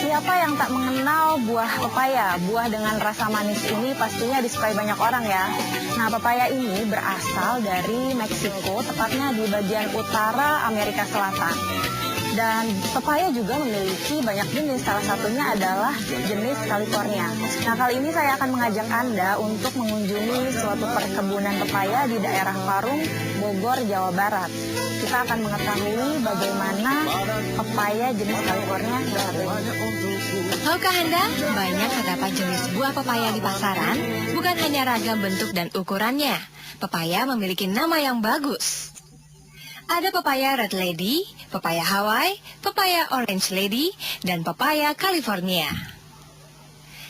Siapa yang tak mengenal buah pepaya? Buah dengan rasa manis ini pastinya disukai banyak orang ya. Nah, pepaya ini berasal dari Meksiko, tepatnya di bagian utara Amerika Selatan. Dan pepaya juga memiliki banyak jenis, salah satunya adalah jenis California. Nah, kali ini saya akan mengajak Anda untuk mengunjungi suatu perkebunan pepaya di daerah Parung, Bogor, Jawa Barat. Kita akan mengetahui bagaimana pepaya jenis California satu ini. Tahukah Anda, banyak terdapat jenis buah pepaya di pasaran, bukan hanya ragam bentuk dan ukurannya. Pepaya memiliki nama yang bagus. Ada pepaya Red Lady, pepaya Hawaii, pepaya Orange Lady, dan pepaya California.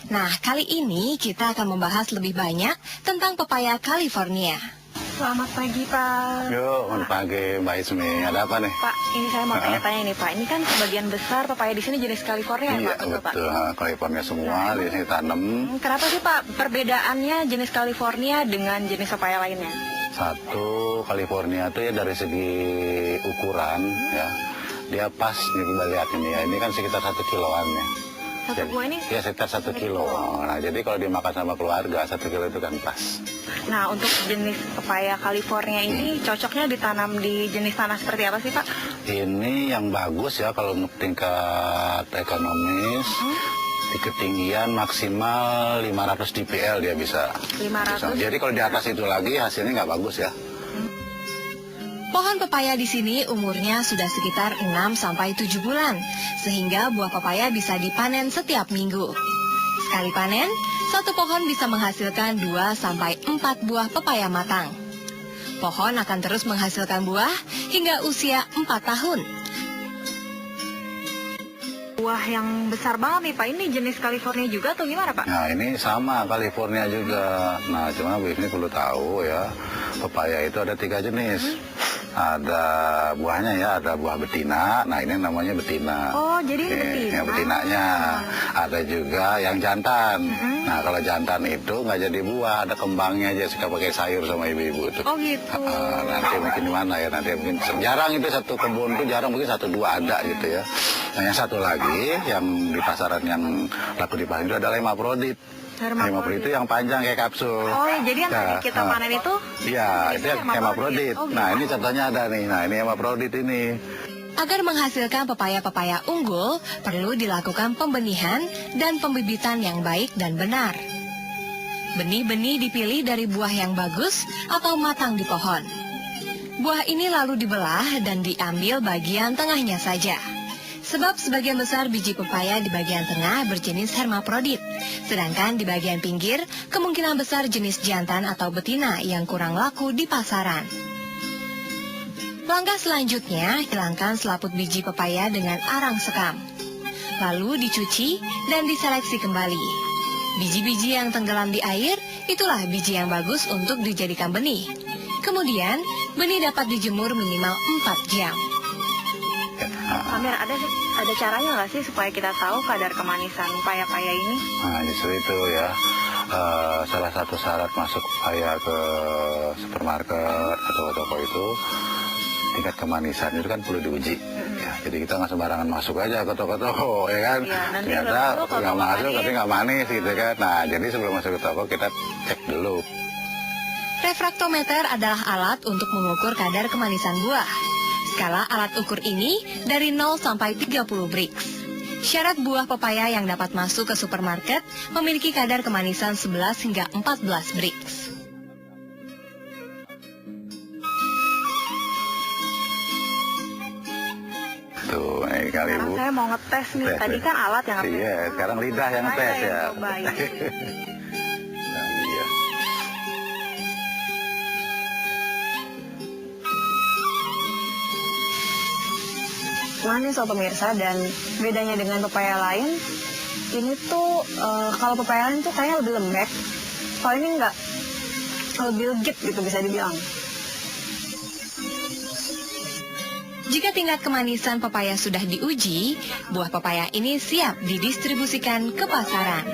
Nah, kali ini kita akan membahas lebih banyak tentang pepaya California. Selamat pagi, Pak. Yuk, selamat pagi Mbak Ismi. Ada apa nih? Pak, ini saya mau tanya-tanya nih, Pak. Ini kan sebagian besar pepaya di sini jenis California, Iya, Pak? Betul, Pak? betul. California semua di sini tanam. Kenapa sih, Pak, perbedaannya jenis California dengan jenis pepaya lainnya? Satu, California itu ya dari segi ukuran ya, dia pas nih kita lihat ini ya. Ini kan sekitar 1 kiloan ya. Satu buah ini? Ya sekitar 1 kilo. Nah, jadi kalau dimakan sama keluarga 1 kilo itu kan pas. Nah, untuk jenis pepaya California ini cocoknya ditanam di jenis tanah seperti apa sih, Pak? Ini yang bagus ya kalau untuk tingkat ekonomis. Di ketinggian maksimal 500 dpl dia bisa. 500? Jadi kalau di atas itu lagi hasilnya nggak bagus ya. Pohon pepaya di sini umurnya sudah sekitar 6-7 bulan, sehingga buah pepaya bisa dipanen setiap minggu. Sekali panen, satu pohon bisa menghasilkan 2-4 buah pepaya matang. Pohon akan terus menghasilkan buah hingga usia 4 tahun. Buah yang besar banget nih, Pak. Ini jenis California juga atau gimana, Pak? Nah ini sama California juga. Nah cuma Bu ini perlu tahu ya, pepaya itu ada 3 jenis. Ada buahnya ya, ada buah betina. Nah ini namanya betina. Oh, jadi ini betina. Yang betinanya. Ada juga yang jantan. Nah kalau jantan itu nggak jadi buah, ada kembangnya aja, suka pakai sayur sama ibu-ibu itu. Oh gitu. Nanti mungkin di mana ya, nanti mungkin jarang itu satu kebun itu jarang, mungkin 1-2 ada gitu ya. Nah yang satu lagi yang di pasaran yang laku di pasaran itu adalah Hermaprodit. Hermaprodit itu yang panjang kayak kapsul. Oh ya, jadi yang tadi kita panen itu? Iya, itu Hermaprodit. Oh, gitu. Nah ini contohnya ada nih, nah ini Hermaprodit ini. Agar menghasilkan pepaya-pepaya unggul, perlu dilakukan pembenihan dan pembibitan yang baik dan benar. Benih-benih dipilih dari buah yang bagus atau matang di pohon. Buah ini lalu dibelah dan diambil bagian tengahnya saja. Sebab sebagian besar biji pepaya di bagian tengah berjenis hermaprodit, sedangkan di bagian pinggir kemungkinan besar jenis jantan atau betina yang kurang laku di pasaran. Langkah selanjutnya, hilangkan selaput biji pepaya dengan arang sekam. Lalu dicuci dan diseleksi kembali. Biji-biji yang tenggelam di air, itulah biji yang bagus untuk dijadikan benih. Kemudian, benih dapat dijemur minimal 4 jam. Amir, ada caranya nggak sih supaya kita tahu kadar kemanisan pepaya ini? Nah justru itu ya, salah satu syarat masuk pepaya ke supermarket atau toko itu, tingkat kemanisan itu kan perlu diuji. Ya, jadi kita nggak sembarangan masuk aja ke toko-toko, ya kan? Ya, Ternyata nggak masuk, tapi nggak manis gitu kan. Nah, jadi sebelum masuk ke toko kita cek dulu. Refraktometer adalah alat untuk mengukur kadar kemanisan buah. Skala alat ukur ini dari 0 sampai 30 Brix. Syarat buah pepaya yang dapat masuk ke supermarket memiliki kadar kemanisan 11 hingga 14 Brix. Tuh, ini kali Sekarang Bu. saya mau ngetes nih. Tes, Tadi ya? kan alat yang ngetes. Iya, sekarang lidah yang ngetes Saya ya. yang cobain. Nah, iya. Nah nih sobat pemirsa, dan bedanya dengan pepaya lain, ini tuh kalau pepaya lain tuh kayaknya lebih lembek. Kalau ini enggak, lebih legit gitu bisa dibilang. Jika tingkat kemanisan pepaya sudah diuji, buah pepaya ini siap didistribusikan ke pasaran.